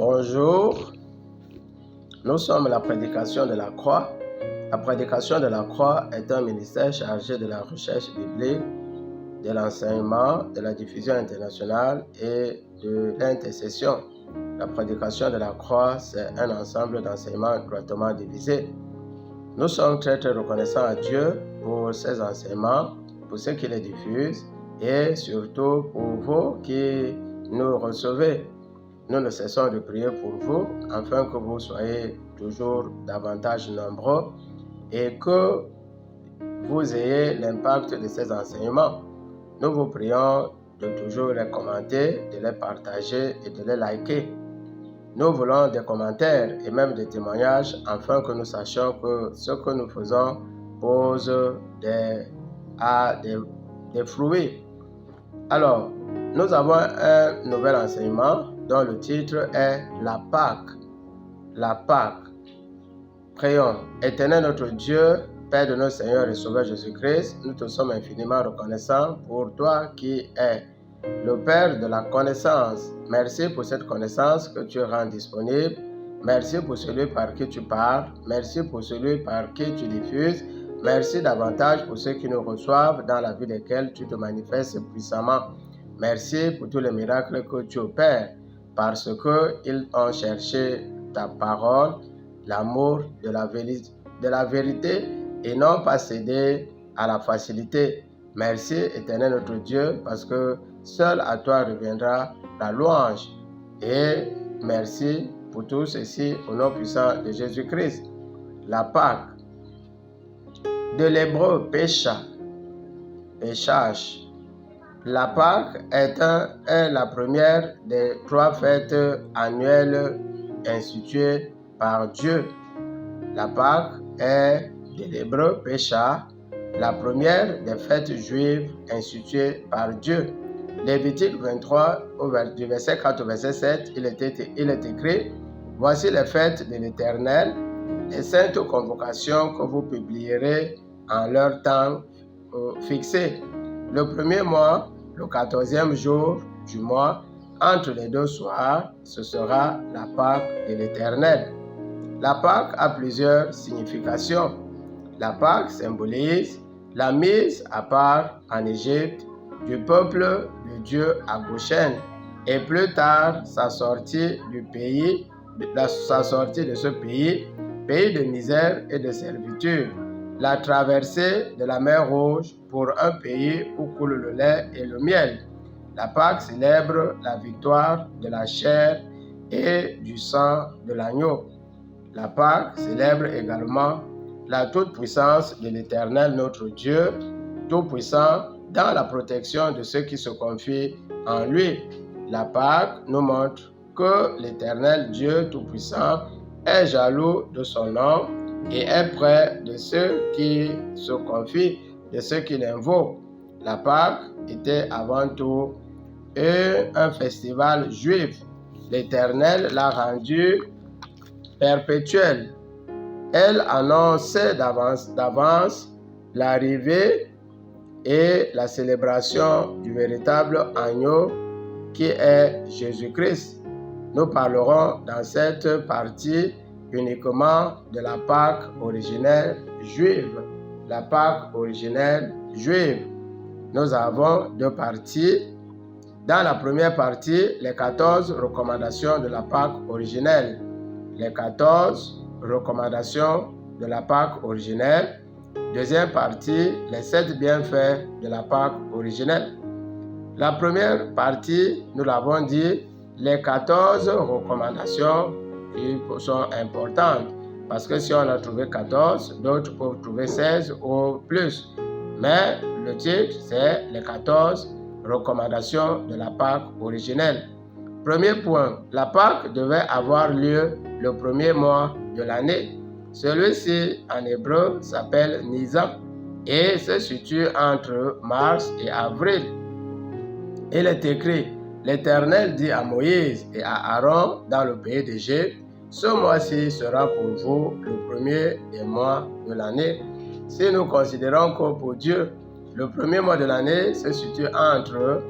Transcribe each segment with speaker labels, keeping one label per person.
Speaker 1: Bonjour, nous sommes la prédication de la croix. La prédication de la croix est un ministère chargé de la recherche biblique, de l'enseignement, de la diffusion internationale et de l'intercession. La prédication de la croix, c'est un ensemble d'enseignements droitement divisés. Nous sommes très reconnaissants à Dieu pour ces enseignements, pour ceux qui les diffusent et surtout pour vous qui nous recevez. Nous ne cessons de prier pour vous afin que vous soyez toujours davantage nombreux et que vous ayez l'impact de ces enseignements. Nous vous prions de toujours les commenter, de les partager et de les liker. Nous voulons des commentaires et même des témoignages afin que nous sachions que ce que nous faisons pose des fruits. Alors, nous avons un nouvel enseignement dont le titre est La Pâque. La Pâque. Prions. Éternel notre Dieu, Père de notre Seigneur et Sauveur Jésus-Christ, nous te sommes infiniment reconnaissants pour toi qui es le Père de la connaissance. Merci pour cette connaissance que tu rends disponible. Merci pour celui par qui tu parles. Merci pour celui par qui tu diffuses. Merci davantage pour ceux qui nous reçoivent dans la vie desquels tu te manifestes puissamment. Merci pour tous les miracles que tu opères parce qu'ils ont cherché ta parole, l'amour de la vérité et non pas cédé à la facilité. Merci éternel notre Dieu parce que seul à toi reviendra la louange. Et merci pour tout ceci au nom puissant de Jésus-Christ. La Pâque. De l'hébreu péchage. La Pâque est la première des 3 fêtes annuelles instituées par Dieu. La Pâque est de l'hébreu pécha, la première des fêtes juives instituées par Dieu. Lévitique 23, du verset 4 au verset 7, il est écrit « Voici les fêtes de l'Éternel, les saintes convocations que vous publierez en leur temps fixé. Le premier mois, le 14e jour du mois, entre les 2 soirs, ce sera la Pâque de l'Éternel. » La Pâque a plusieurs significations. La Pâque symbolise la mise à part en Égypte du peuple de Dieu à Goshen et plus tard sa sortie de ce pays de misère et de servitude. La traversée de la mer Rouge pour un pays où coule le lait et le miel. La Pâque célèbre la victoire de la chair et du sang de l'agneau. La Pâque célèbre également la toute-puissance de l'Éternel notre Dieu, tout-puissant dans la protection de ceux qui se confient en lui. La Pâque nous montre que l'Éternel Dieu tout-puissant est jaloux de son nom et est près de ceux qui se confient, de ceux qui l'invoquent. La Pâque était avant tout un festival juif. L'Éternel l'a rendu perpétuel. Elle annonçait d'avance l'arrivée et la célébration du véritable agneau qui est Jésus-Christ. Nous parlerons dans cette partie uniquement de la Pâque originelle juive. La Pâque originelle juive. Nous avons 2 parties. Dans la première partie, les 14 recommandations de la Pâque originelle. Les 14 recommandations de la Pâque originelle. Deuxième partie, les 7 bienfaits de la Pâque originelle. La première partie, nous l'avons dit, les 14 recommandations qui sont importantes. Parce que si on a trouvé 14, d'autres peuvent trouver 16 ou plus. Mais le titre, c'est les 14 recommandations de la Pâque originelle. Premier point, la Pâque devait avoir lieu le premier mois de l'année. Celui-ci, en hébreu, s'appelle Nisan et se situe entre mars et avril. Il est écrit, l'Éternel dit à Moïse et à Aaron dans le pays d'Égypte, ce mois-ci sera pour vous le premier des mois de l'année. Si nous considérons que pour Dieu, le premier mois de l'année se situe entre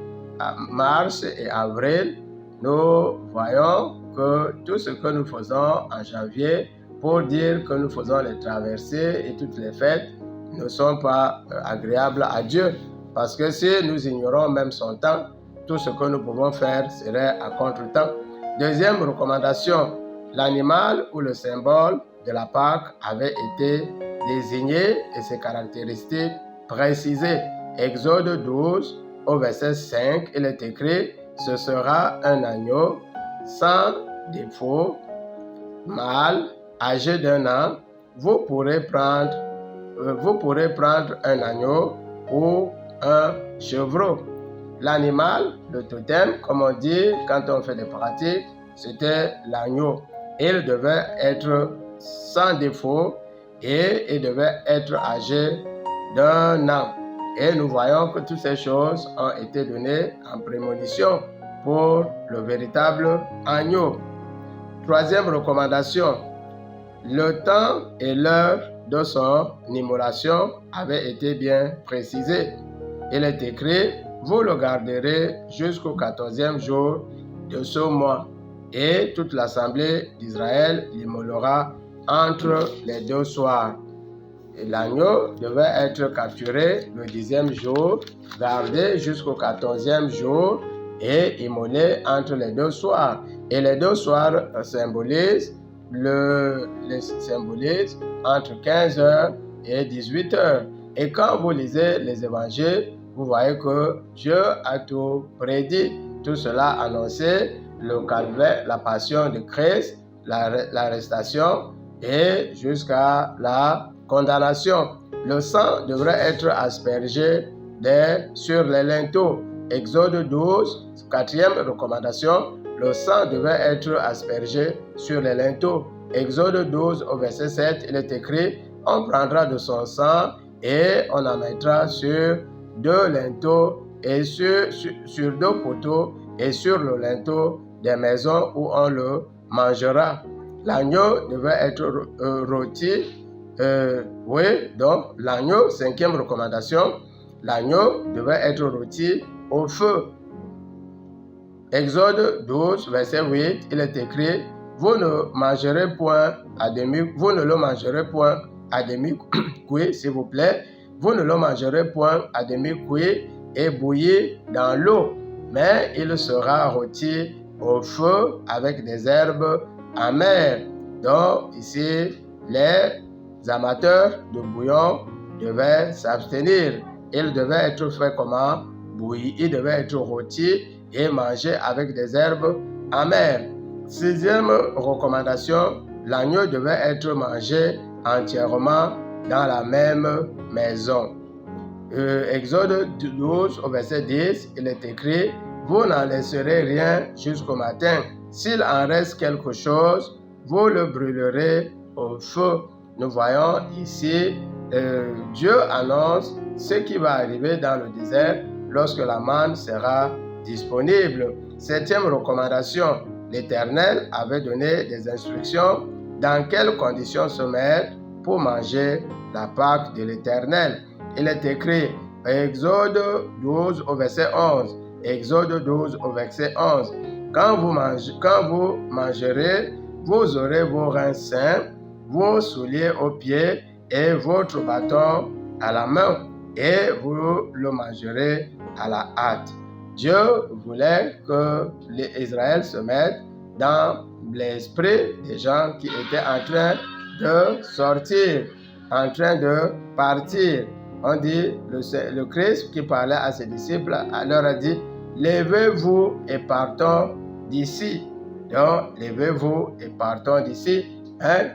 Speaker 1: mars et avril, nous voyons que tout ce que nous faisons en janvier pour dire que nous faisons les traversées et toutes les fêtes ne sont pas agréables à Dieu. Parce que si nous ignorons même son temps, tout ce que nous pouvons faire serait à contre-temps. Deuxième recommandation, l'animal ou le symbole de la Pâque avait été désigné et ses caractéristiques précisées. Exode 12 au verset 5, il est écrit « Ce sera un agneau sans défaut, mâle, âgé d'1 an. Vous pourrez prendre un agneau ou un chevreau. » L'animal, le totem, comme on dit quand on fait des pratiques, c'était l'agneau. Il devait être sans défaut et il devait être âgé d'1 an. Et nous voyons que toutes ces choses ont été données en prémonition pour le véritable agneau. Troisième recommandation, le temps et l'heure de son immolation avaient été bien précisés. Il est écrit, vous le garderez jusqu'au 14e jour de ce mois, et toute l'assemblée d'Israël l'immolera entre les 2 soirs. Et l'agneau devait être capturé le 10e jour, gardé jusqu'au 14e jour et immolé entre les 2 soirs. Et les 2 soirs symbolisent entre 15h et 18h. Et quand vous lisez les évangiles, vous voyez que Dieu a tout prédit. Tout cela annonçait le calvaire, la passion de Christ, l'arrestation et jusqu'à la condamnation. Le sang devrait être aspergé sur les linteaux. Exode 12, 4e recommandation, le sang devait être aspergé sur les linteaux. Exode 12 au verset 7, il est écrit, on prendra de son sang et on en mettra sur 2 linteaux et sur 2 poteaux et sur le linteau des maisons où on le mangera. L'agneau devait être rôti. Donc l'agneau, 5e recommandation, l'agneau devait être rôti au feu. Exode 12, verset 8, il est écrit, vous ne le mangerez point à demi-cuit, s'il vous plaît. Vous ne le mangerez point à demi-cuit et bouilli dans l'eau, mais il sera rôti au feu avec des herbes amères. Donc ici, les amateurs de bouillon devaient s'abstenir. Il devait être fait comment? Bouilli. Il devait être rôti et mangé avec des herbes amères. 6e recommandation, l'agneau devait être mangé entièrement dans la même maison. Exode 12 au verset 10, il est écrit, vous n'en laisserez rien jusqu'au matin. S'il en reste quelque chose, vous le brûlerez au feu. Nous voyons ici, Dieu annonce ce qui va arriver dans le désert lorsque la manne sera disponible. 7e recommandation, l'Éternel avait donné des instructions dans quelles conditions se mettre pour manger la Pâque de l'Éternel. Il est écrit, Exode 12 au verset 11. Exode 12 au verset 11. Quand vous mangerez, vous aurez vos reins sains, vos souliers aux pieds et votre bâton à la main, et vous le mangerez à la hâte. Dieu voulait que Israël se mette dans l'esprit des gens qui étaient en train de sortir, en train de partir. On dit, le Christ qui parlait à ses disciples, leur a dit, levez-vous et partons d'ici. Donc, levez-vous et partons d'ici.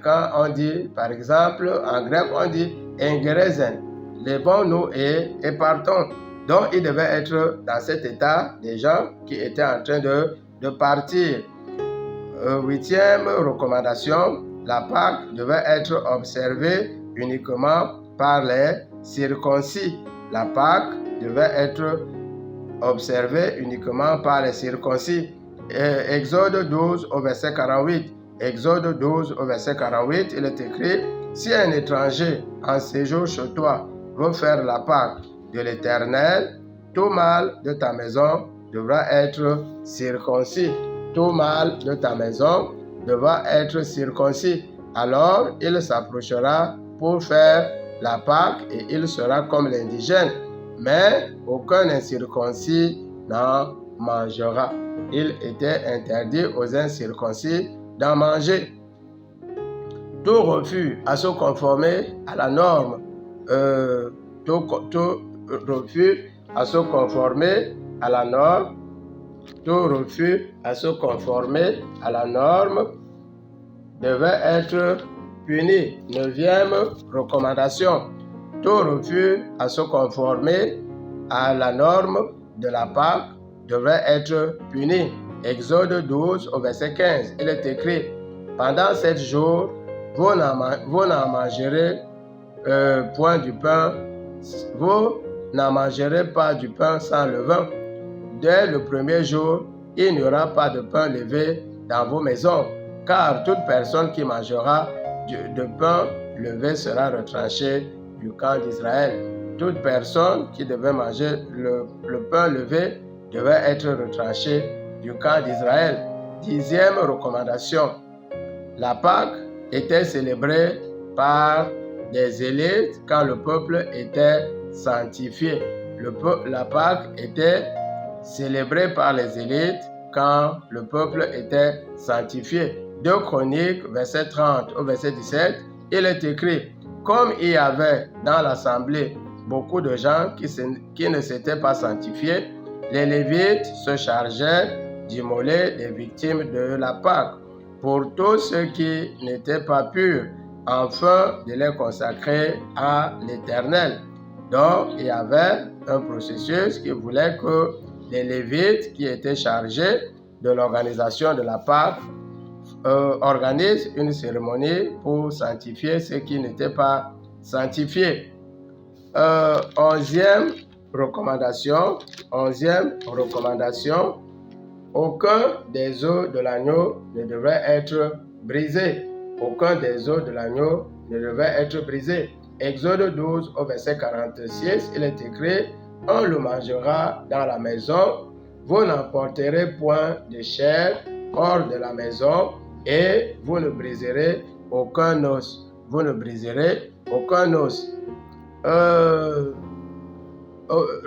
Speaker 1: Quand on dit, par exemple, en grec, on dit, engerezen, levons-nous et partons. Donc, il devait être dans cet état des gens qui étaient en train de partir. 8e recommandation, la Pâque devait être observée uniquement par les circoncis. La Pâque devait être observée uniquement par les circoncis. Exode 12 au verset 48. Exode 12 au verset 48, il est écrit, si un étranger en séjour chez toi veut faire la Pâque de l'Éternel, tout mâle de ta maison devra être circoncis. tout mâle de ta maison devra être circoncis. Alors il s'approchera pour faire la Pâque et il sera comme l'indigène. Mais aucun incirconcis n'en mangera. Il était interdit aux incirconcis d'en manger. Tout refus à se conformer à la norme, tout refus à se conformer à la norme, tout refus à se conformer à la norme devait être puni. 9e recommandation. Tout refus à se conformer à la norme de la Pâque devrait être puni. Exode 12 au verset 15. Il est écrit: pendant 7 jours, vous n'en mangerez point du pain, vous n'en mangerez pas du pain sans levain. Dès le premier jour, il n'y aura pas de pain levé dans vos maisons, car toute personne qui mangera de pain levé sera retranchée du camp d'Israël. Toute personne qui devait manger le pain levé devait être retranchée du camp d'Israël. 10e recommandation. La Pâque était célébrée par des zélites quand le peuple était sanctifié. La Pâque était célébrée par les zélites quand le peuple était sanctifié. 2 Chroniques, verset 30 au verset 17, il est écrit: comme il y avait dans l'assemblée beaucoup de gens qui ne s'étaient pas sanctifiés, les Lévites se chargeaient d'immoler les victimes de la Pâque pour tous ceux qui n'étaient pas purs, afin de les consacrer à l'Éternel. Donc, il y avait un processus qui voulait que les Lévites qui étaient chargés de l'organisation de la Pâque organisent une cérémonie pour sanctifier ceux qui n'étaient pas sanctifiés. 11e recommandation. Aucun des os de l'agneau ne devrait être brisé. Aucun des os de l'agneau ne devrait être brisé. Exode 12 au verset 46, il est écrit: on le mangera dans la maison. Vous n'emporterez point de chair hors de la maison et vous ne briserez aucun os. Vous ne briserez aucun os.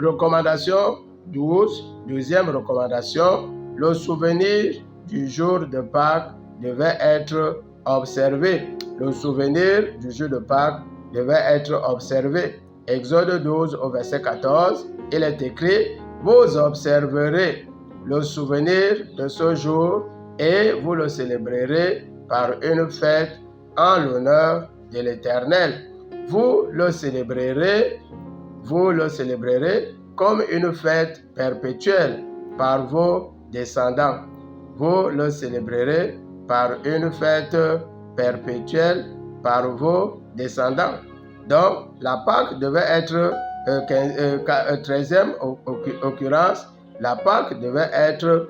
Speaker 1: Recommandation 12e recommandation. Le souvenir du jour de Pâques devait être observé. Le souvenir du jour de Pâques devait être observé. Exode 12 au verset 14, il est écrit: vous observerez le souvenir de ce jour et vous le célébrerez par une fête en l'honneur de l'Éternel. Vous le célébrerez comme une fête perpétuelle par vos descendants. Vous le célébrerez par une fête perpétuelle par vos descendants. Donc, la Pâque devait être 13e occurrence. La Pâque devait être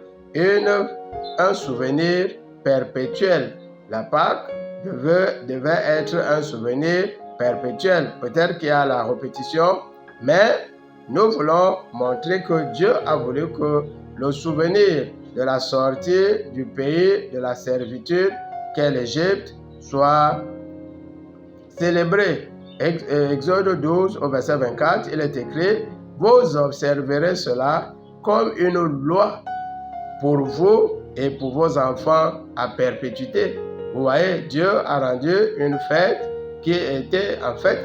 Speaker 1: un souvenir perpétuel. La Pâque devait être un souvenir perpétuel. Peut-être qu'il y a la répétition, mais nous voulons montrer que Dieu a voulu que le souvenir de la sortie du pays de la servitude qu'est l'Égypte soit célébré. Exode 12 au verset 24, il est écrit: vous observerez cela comme une loi pour vous et pour vos enfants à perpétuité. Vous voyez, Dieu a rendu une fête qui était en fait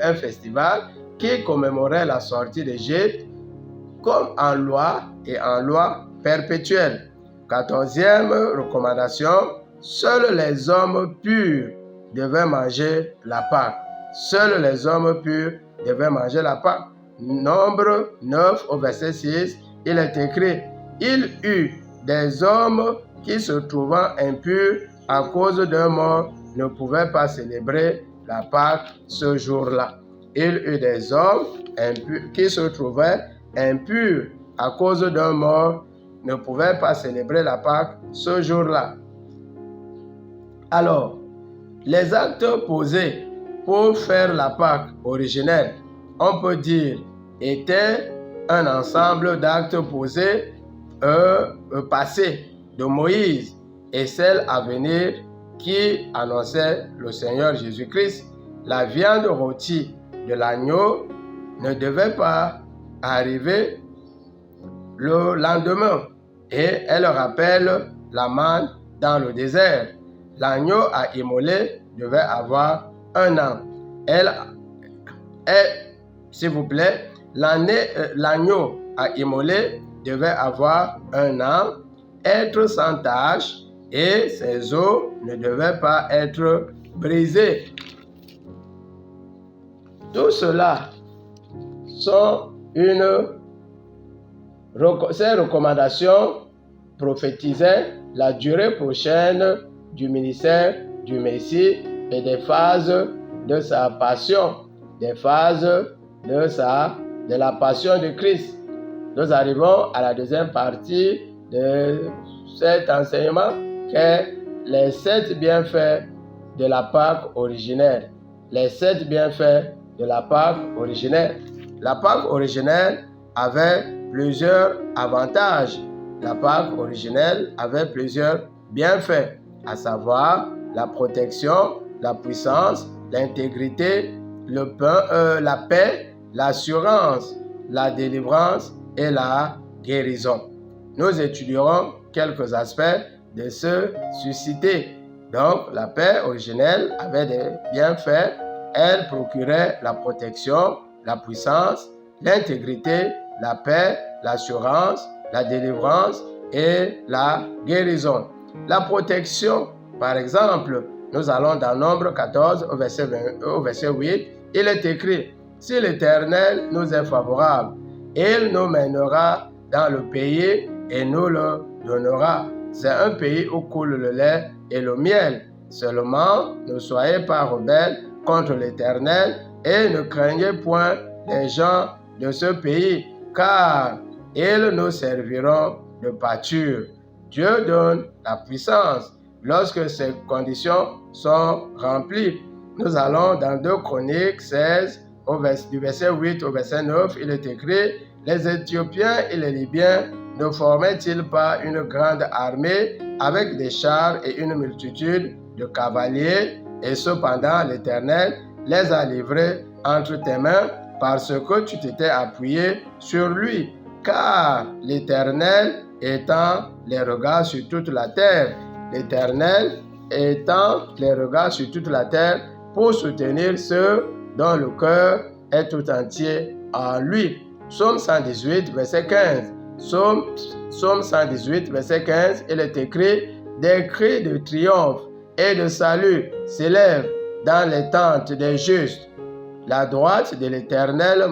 Speaker 1: un festival qui commémorait la sortie d'Égypte comme en loi et en loi perpétuelle. 14e recommandation, seuls les hommes purs devaient manger la Pâque. Seuls les hommes purs devaient manger la Pâque. Nombre 9 au verset 6, il est écrit: il eut des hommes qui se trouvant impurs à cause d'un mort ne pouvaient pas célébrer la Pâque ce jour-là. Il eut des hommes qui se trouvaient impurs à cause d'un mort ne pouvaient pas célébrer la Pâque ce jour-là. Alors, les actes posés pour faire la Pâque originelle, on peut dire, étaient un ensemble d'actes posés passée de Moïse et celle à venir qui annonçait le Seigneur Jésus-Christ. La viande rôtie de l'agneau ne devait pas arriver le lendemain et elle rappelle la manne dans le désert. L'agneau à immoler devait avoir 1 an. S'il vous plaît, l'agneau à immoler devait avoir 1 an, être sans tache et ses os ne devaient pas être brisés. Tout cela sont ces recommandations prophétisaient la durée prochaine du ministère du Messie et des phases de sa passion, des phases de la passion de Christ. Nous arrivons à la deuxième partie de cet enseignement qui est les 7 bienfaits de la Pâque originelle. Les 7 bienfaits de la Pâque originelle. La Pâque originelle avait plusieurs avantages. La Pâque originelle avait plusieurs bienfaits, à savoir la protection, la puissance, l'intégrité, la paix, l'assurance, la délivrance et la guérison. Nous étudierons quelques aspects de ce suscité. Donc, la paix originelle avait des bienfaits. Elle procurait la protection, la puissance, l'intégrité, la paix, l'assurance, la délivrance et la guérison. La protection, par exemple, nous allons dans Nombre 14 au verset 8, il est écrit: si l'Éternel nous est favorable, il nous mènera dans le pays et nous le donnera. C'est un pays où coule le lait et le miel. Seulement, ne soyez pas rebelles contre l'Éternel et ne craignez point les gens de ce pays, car ils nous serviront de pâture. Dieu donne la puissance lorsque ces conditions sont remplies. Nous allons dans 2 Chroniques 16, du verset 8 au verset 9, il est écrit: les Éthiopiens et les Libyens ne formaient-ils pas une grande armée avec des chars et une multitude de cavaliers? Et cependant, l'Éternel les a livrés entre tes mains parce que tu t'étais appuyé sur lui. Car l'Éternel étend les regards sur toute la terre. L'Éternel étend les regards sur toute la terre pour soutenir ceux dont le cœur est tout entier en lui. Psaume 118, verset 15. Psaume 118, verset 15, il est écrit: des cris de triomphe et de salut s'élèvent dans les tentes des justes. La droite de l'Éternel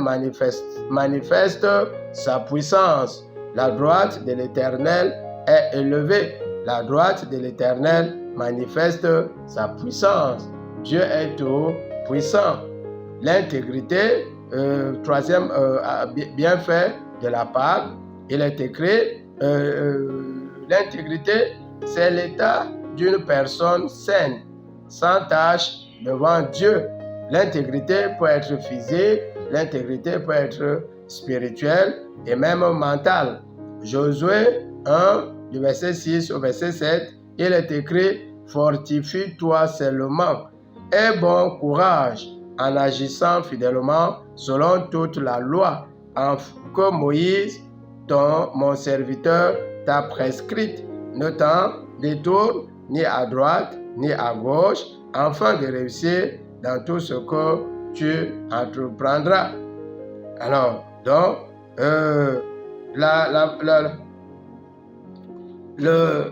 Speaker 1: manifeste sa puissance. La droite de l'Éternel est élevée. La droite de l'Éternel manifeste sa puissance. Dieu est tout puissant. L'intégrité, troisième bienfait de la Pâque, il est écrit, l'intégrité, c'est l'état d'une personne saine, sans tache devant Dieu. L'intégrité peut être physique, l'intégrité peut être spirituelle et même mentale. Josué 1, du verset 6 au verset 7, il est écrit: fortifie-toi seulement, aie bon courage en agissant fidèlement selon toute la loi que Moïse, mon serviteur, t'a prescrite. Ne t'en détourne ni à droite ni à gauche, afin de réussir dans tout ce que tu entreprendras. Alors, donc,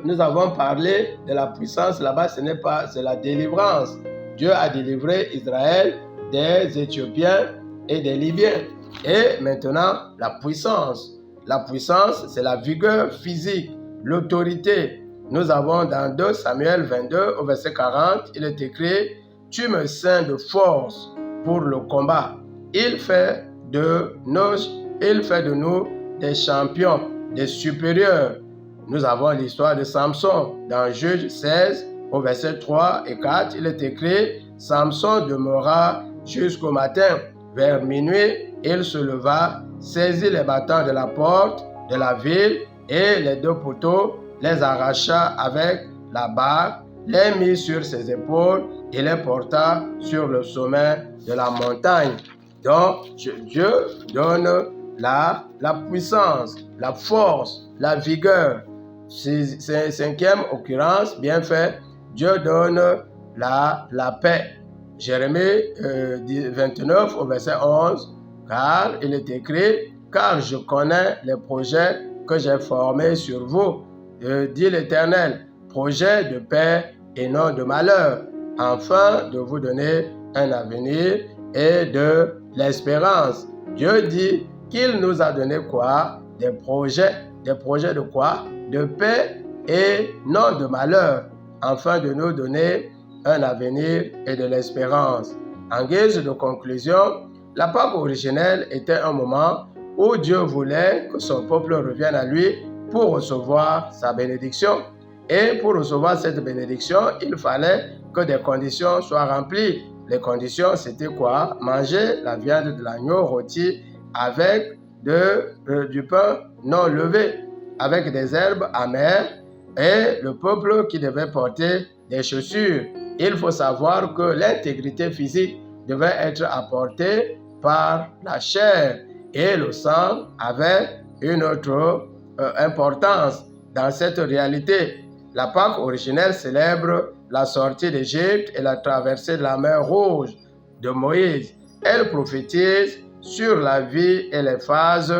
Speaker 1: nous avons parlé de la puissance là-bas, c'est la délivrance. Dieu a délivré Israël des Éthiopiens et des Libyens. Et maintenant, la puissance. La puissance, c'est la vigueur physique, l'autorité. Nous avons dans 2 Samuel 22, au verset 40, il est écrit: tu me ceins de force pour le combat. Il fait de nous des champions, des supérieurs. Nous avons l'histoire de Samson. Dans Juge 16, au verset 3 et 4, il est écrit: Samson demeura jusqu'au matin. Vers minuit, il se leva, saisit les battants de la porte de la ville et les 2 poteaux les arracha avec la barre, les mit sur ses épaules et les porta sur le sommet de la montagne. Donc, Dieu donne la puissance, la force, la vigueur. C'est 5e occurrence, bien fait, Dieu donne la paix. Jérémie 29 au verset 11, car il est écrit, car je connais les projets que j'ai formés sur vous, dit l'Éternel, projets de paix et non de malheur, afin de vous donner un avenir et de l'espérance. Dieu dit qu'il nous a donné quoi? Des projets de quoi? De paix et non de malheur, afin de nous donner un avenir et de l'espérance. En guise de conclusion, la Pâque originelle était un moment où Dieu voulait que son peuple revienne à lui pour recevoir sa bénédiction. Et pour recevoir cette bénédiction, il fallait que des conditions soient remplies. Les conditions, c'était quoi? Manger la viande de l'agneau rôti avec du pain non levé, avec des herbes amères, et le peuple qui devait porter des chaussures. Il faut savoir que l'intégrité physique devait être apportée par la chair et le sang avait une autre importance dans cette réalité. La Pâque originelle célèbre la sortie d'Égypte et la traversée de la mer Rouge de Moïse. Elle prophétise sur la vie et les phases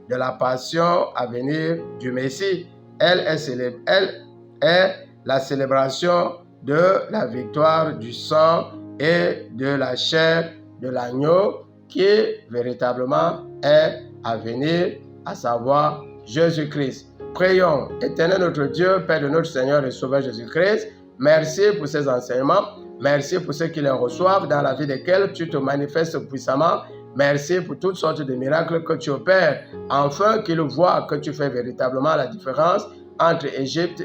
Speaker 1: de la passion à venir du Messie. Elle est la célébration de la victoire du sang et de la chair de l'agneau qui véritablement est à venir, à savoir Jésus-Christ. Prions. Éternel notre Dieu, Père de notre Seigneur et Sauveur Jésus-Christ, merci pour ces enseignements. Merci pour ceux qui les reçoivent, dans la vie desquels tu te manifestes puissamment. Merci pour toutes sortes de miracles que tu opères, afin qu'ils voient que tu fais véritablement la différence entre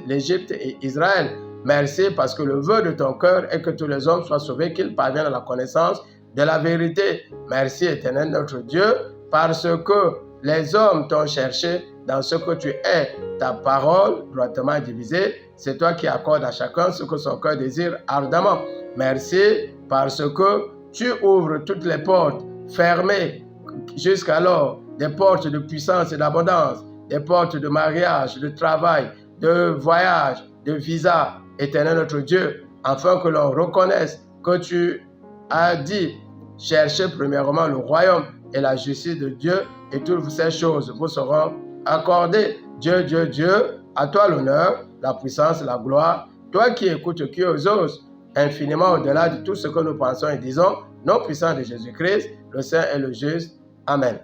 Speaker 1: l'Égypte et Israël. Merci parce que le vœu de ton cœur est que tous les hommes soient sauvés, qu'ils parviennent à la connaissance de la vérité. Merci, Éternel notre Dieu, parce que les hommes t'ont cherché dans ce que tu es. Ta parole, droitement divisée, c'est toi qui accordes à chacun ce que son cœur désire ardemment. Merci parce que tu ouvres toutes les portes fermées jusqu'alors, des portes de puissance et d'abondance, des portes de mariage, de travail, de voyage, de visa, Éternel notre Dieu, afin que l'on reconnaisse que tu as dit, cherchez premièrement le royaume et la justice de Dieu, et toutes ces choses vous seront accordées. Dieu, Dieu, Dieu, à toi l'honneur, la puissance, la gloire, toi qui écoutes, qui oses, infiniment au-delà de tout ce que nous pensons et disons, nom puissant de Jésus-Christ, le Saint et le juste. Amen.